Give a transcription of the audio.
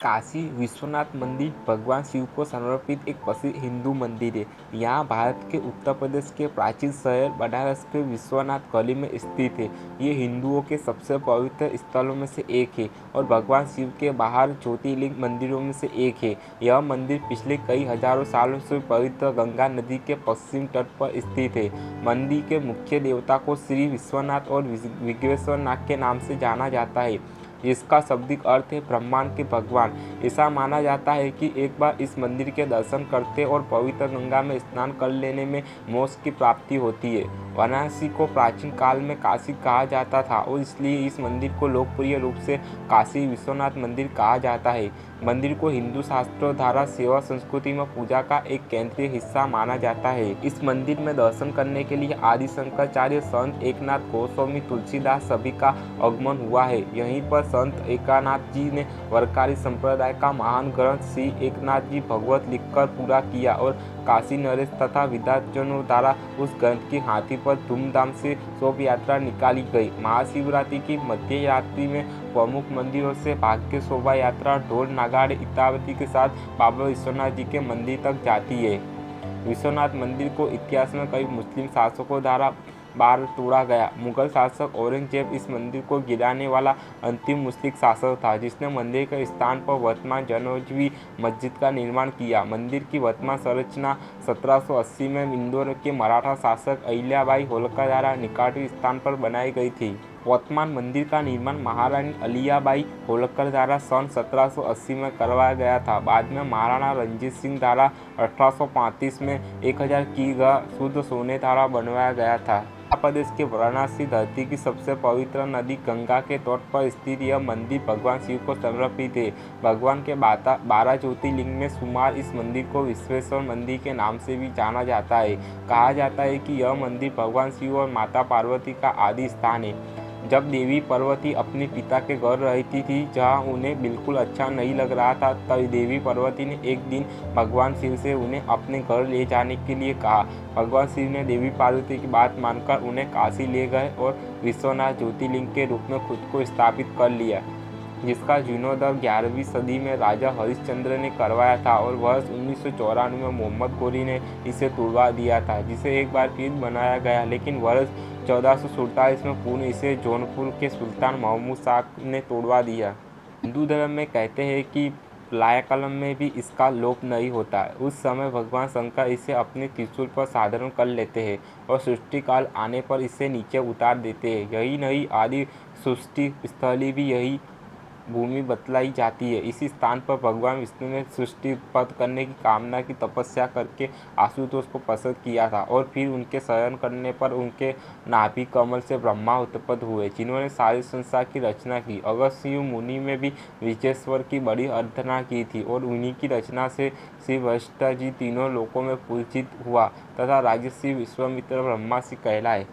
काशी विश्वनाथ मंदिर भगवान शिव को समर्पित एक प्रसिद्ध हिंदू मंदिर है। यहाँ भारत के उत्तर प्रदेश के प्राचीन शहर बनारस के विश्वनाथ गली में स्थित है। ये हिंदुओं के सबसे पवित्र स्थलों में से एक है और भगवान शिव के बाहर ज्योतिर्लिंग मंदिरों में से एक है। यह मंदिर पिछले कई हजारों सालों से पवित्र गंगा नदी के पश्चिम तट पर स्थित है। मंदिर के मुख्य देवता को श्री विश्वनाथ और विघ्नेश्वर नाथ के नाम से जाना जाता है, जिसका शाब्दिक अर्थ है ब्रह्मांड के भगवान। ऐसा माना जाता है कि एक बार इस मंदिर के दर्शन करते और पवित्र गंगा में स्नान कर लेने में मोक्ष की प्राप्ति होती है। वाराणसी को प्राचीन काल में काशी कहा जाता था और इसलिए इस मंदिर को लोकप्रिय रूप से काशी विश्वनाथ मंदिर कहा जाता है। मंदिर को हिंदू शास्त्रों द्वारा सेवा संस्कृति में पूजा का एक केंद्रीय हिस्सा माना जाता है। इस मंदिर में दर्शन करने के लिए आदि शंकराचार्य, संत एकनाथ गोस्वामी, तुलसीदास सभी का आगमन हुआ है। यहीं पर संत एकनाथ जी ने वरकरी संप्रदाय का महान ग्रंथ श्री एकनाथ जी भगवत लिखकर पूरा किया और काशी नरेश तथा विद्वानजनों द्वारा उस ग्रंथ की हाथी पर धूमधाम से शोभा यात्रा निकाली गई। महाशिवरात्रि की मध्य रात्रि में प्रमुख मंदिरों से भाग्य शोभा यात्रा ढोल नगाड़े इत्यादि के साथ बाबा विश्वनाथ जी के मंदिर तक जाती है। विश्वनाथ मंदिर को इतिहास में कई मुस्लिम शासकों द्वारा बार तोड़ा गया। मुगल शासक औरंगजेब इस मंदिर को गिराने वाला अंतिम मुस्लिम शासक था, जिसने मंदिर के स्थान पर वर्तमान जानोजी मस्जिद का निर्माण किया। मंदिर की वर्तमान संरचना 1780 में इंदौर के मराठा शासक अहिल्याबाई होलकर द्वारा निकटवर्ती स्थान पर बनाई गई थी। वर्तमान मंदिर का निर्माण महारानी अहिल्याबाई होलकर द्वारा सन 1780 में करवाया गया था। बाद में महाराणा रंजीत सिंह द्वारा 1835 में 1000 किग्रा शुद्ध सोने द्वारा बनवाया गया था। उत्तर प्रदेश के वाराणसी धरती की सबसे पवित्र नदी गंगा के तट पर स्थित यह मंदिर भगवान शिव को समर्पित है। भगवान के 12 ज्योतिर्लिंग में शुमार इस मंदिर को विश्वेश्वर मंदिर के नाम से भी जाना जाता है। कहा जाता है कि यह मंदिर भगवान शिव और माता पार्वती का आदि स्थान है। जब देवी पार्वती अपने पिता के घर रहती थी, जहाँ उन्हें बिल्कुल अच्छा नहीं लग रहा था, तब देवी पार्वती ने एक दिन भगवान शिव से उन्हें अपने घर ले जाने के लिए कहा। भगवान शिव ने देवी पार्वती की बात मानकर उन्हें काशी ले गए और विश्वनाथ ज्योतिर्लिंग के रूप में खुद को स्थापित कर लिया, जिसका जीर्णोद्धार 11वीं सदी में राजा हरिश्चंद्र ने करवाया था और वर्ष 1994 में मोहम्मद गोरी ने इसे तुड़वा दिया था, जिसे एक बार फिर बनाया गया, लेकिन वर्ष 1447 में पुनः इसे जौनपुर के सुल्तान महमूद शाह ने तोड़वा दिया। हिंदू धर्म में कहते हैं कि प्रलयकाल में भी इसका लोप नहीं होता। उस समय भगवान शंकर इसे अपने त्रिशूल पर धारण कर लेते हैं और सृष्टि काल आने पर इसे नीचे उतार देते हैं। यही नहीं, आदि सृष्टि स्थली भी यही भूमि बतलाई जाती है। इसी स्थान पर भगवान विष्णु ने सृष्टि उत्पन्न करने की कामना की तपस्या करके आशुतोष को प्रसन्न किया था और फिर उनके शयन करने पर उनके नाभि कमल से ब्रह्मा उत्पन्न हुए, जिन्होंने सारे संसार की रचना की। अगस्त्य मुनि में भी विश्वेश्वर की बड़ी आराधना की थी और उन्हीं की रचना से श्री वशिष्ठ जी तीनों लोकों में पूजित हुआ तथा राजर्षि विश्वामित्र ब्रह्मर्षि कहलाए।